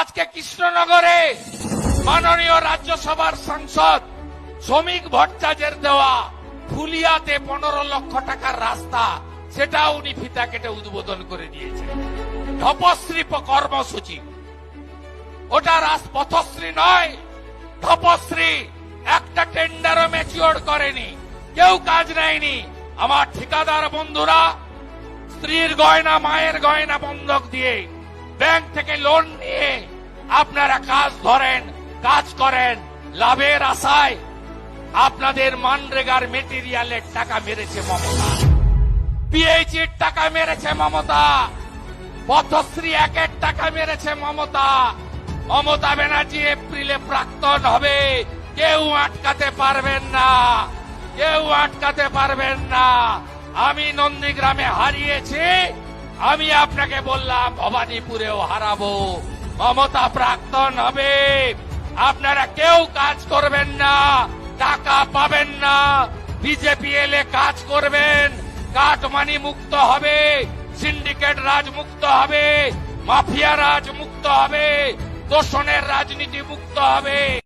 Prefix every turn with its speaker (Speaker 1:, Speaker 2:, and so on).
Speaker 1: আজকে কৃষ্ণনগরে মাননীয় রাজ্যসভার সাংসদ শ্রমিক ভট্টাচার্যের দেওয়া ফুলিয়াতে 15 লক্ষ টাকার রাস্তা, সেটা উনি ফিতা কেটে উদ্বোধন করে দিয়েছেন। তপশ্রী কর্মসূচি, ওটা পথশ্রী নয়, তপশ্রী। একটা টেন্ডারও ম্যাচিওর করেনি, কেউ কাজ নেয়নি। আমার ঠিকাদার বন্ধুরা স্ত্রীর গয়না, মায়ের গয়না বন্ধক দিয়ে ব্যাংক থেকে লোন নিয়ে আপনারা কাজ ধরেন, কাজ করেন, লাভের আশায় আপনাদের মানরেগার মেটেরিয়ালের টাকা মেরেছে মমতা, পিএইচির টাকা মেরেছে মমতা, পথশ্রী 1-এর টাকা মেরেছে মমতা। মমতা ব্যানার্জি এপ্রিলে প্রাক্তন হবে, কেউ আটকাতে পারবেন না, কেউ আটকাতে পারবেন না। আমি নন্দীগ্রামে হারিয়েছি, আমি আপনাকে বললাম ভবানীপুরেও হারাবো। মমতা প্রাক্তন হবে, আপনারা কেউ কাজ করবেন না, টাকা পাবেন না। বিজেপি এলে কাজ করবেন, কাটমানি মুক্ত হবে, সিন্ডিকেট রাজ মুক্ত হবে, মাফিয়া রাজ মুক্ত হবে, দোষণের রাজনীতি মুক্ত হবে।